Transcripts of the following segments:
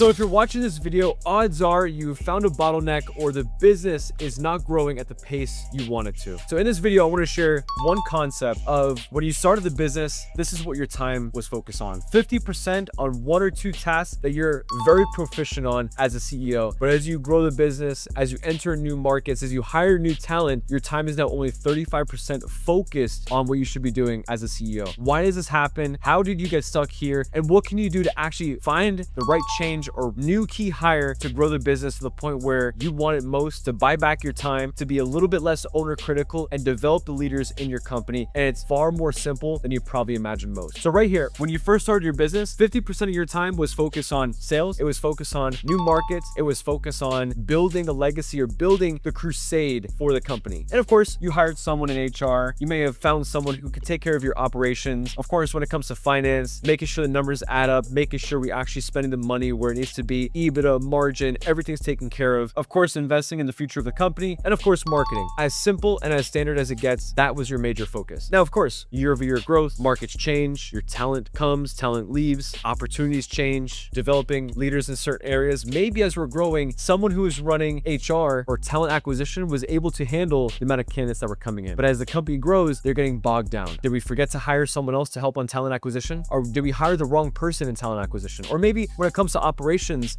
So if you're watching this video, odds are you found a bottleneck or the business is not growing at the pace you want it to. So in this video, I want to share one concept of when you started the business, this is what your time was focused on. 50% on one or two tasks that you're very proficient on as a CEO. But as you grow the business, as you enter new markets, as you hire new talent, your time is now only 35% focused on what you should be doing as a CEO. Why does this happen? How did you get stuck here? And what can you do to actually find the right change or new key hire to grow the business to the point where you want it most, to buy back your time, to be a little bit less owner critical and develop the leaders in your company? And it's far more simple than you probably imagine most. So right here, when you first started your business, 50% of your time was focused on sales. It was focused on new markets. It was focused on building the legacy or building the crusade for the company. And of course, you hired someone in HR. You may have found someone who could take care of your operations. Of course, when it comes to finance, making sure the numbers add up, making sure we actually spending the money where it needs to be, EBITDA, margin, everything's taken care of. Of course, investing in the future of the company, and of course, marketing. As simple and as standard as it gets, that was your major focus. Now, of course, year-over-year growth, markets change, your talent comes, talent leaves, opportunities change, developing leaders in certain areas. Maybe as we're growing, someone who is running HR or talent acquisition was able to handle the amount of candidates that were coming in. But as the company grows, they're getting bogged down. Did we forget to hire someone else to help on talent acquisition? Or did we hire the wrong person in talent acquisition? Or maybe when it comes to operations,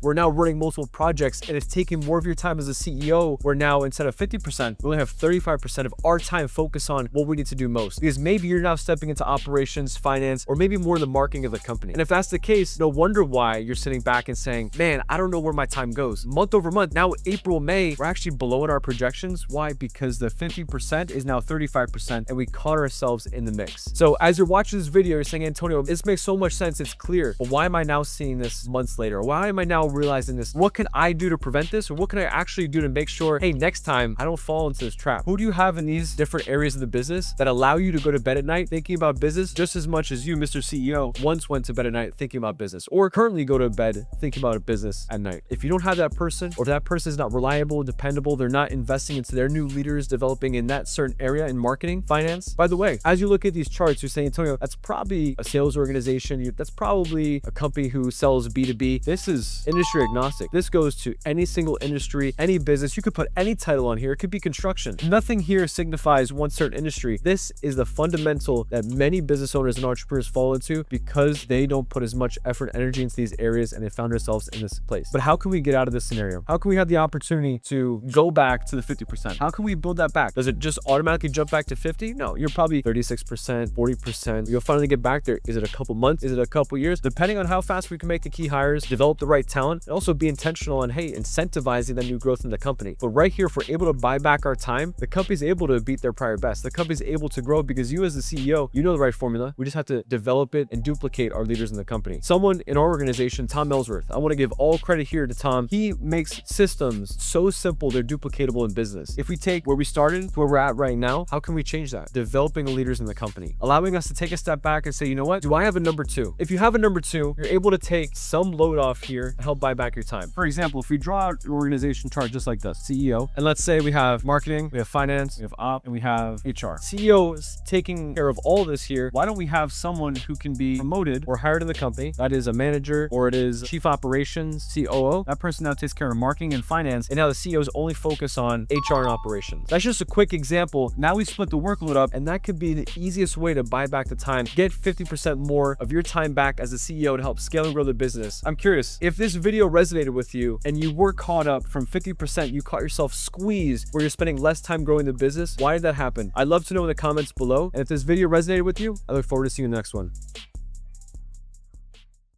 we're now running multiple projects and it's taking more of your time as a CEO, where now instead of 50%, we only have 35% of our time focused on what we need to do most. Because maybe you're now stepping into operations, finance, or maybe more the marketing of the company. And if that's the case, no wonder why you're sitting back and saying, man, I don't know where my time goes. Month over month, now April, May, we're actually below in our projections. Why? Because the 50% is now 35% and we caught ourselves in the mix. So as you're watching this video, you're saying, Antonio, this makes so much sense. It's clear. But why am I now seeing this months later? Why am I now realizing this? What can I do to prevent this? Or what can I actually do to make sure, hey, next time I don't fall into this trap? Who do you have in these different areas of the business that allow you to go to bed at night thinking about business just as much as you, Mr. CEO, once went to bed at night thinking about business, or currently go to bed thinking about a business at night? If you don't have that person, or if that person is not reliable, dependable, they're not investing into their new leaders, developing in that certain area in marketing, finance. By the way, as you look at these charts, you're saying, Antonio, that's probably a sales organization. That's probably a company who sells B2B. This is industry agnostic. This goes to any single industry, any business. You could put any title on here. It could be construction. Nothing here signifies one certain industry. This is the fundamental that many business owners and entrepreneurs fall into because they don't put as much effort and energy into these areas and they found themselves in this place. But how can we get out of this scenario? How can we have the opportunity to go back to the 50%? How can we build that back? Does it just automatically jump back to 50? No, you're probably 36%, 40%. You'll finally get back there. Is it a couple months? Is it a couple years? Depending on how fast we can make the key hires, develop the right talent, and also be intentional on, hey, incentivizing the new growth in the company. But right here, if we're able to buy back our time, the company's able to beat their prior best. The company's able to grow because you as the CEO, you know the right formula. We just have to develop it and duplicate our leaders in the company. Someone in our organization, Tom Ellsworth, I want to give all credit here to Tom. He makes systems so simple, they're duplicatable in business. If we take where we started to where we're at right now, how can we change that? Developing the leaders in the company, allowing us to take a step back and say, you know what? Do I have a number two? If you have a number two, you're able to take some load off here and help buy back your time. For example, if we draw out an organization chart just like this, CEO, and let's say we have marketing, we have finance, we have op, and we have HR. CEO is taking care of all this here. Why don't we have someone who can be promoted or hired in the company? That is a manager, or it is chief operations, COO. That person now takes care of marketing and finance, and now the CEO is only focused on HR and operations. That's just a quick example. Now we split the workload up, and that could be the easiest way to buy back the time, get 50% more of your time back as a CEO to help scale and grow the business. I'm curious, if this video resonated with you and you were caught up from 50%, you caught yourself squeezed where you're spending less time growing the business, why did that happen? I'd love to know in the comments below. And if this video resonated with you, I look forward to seeing you in the next one.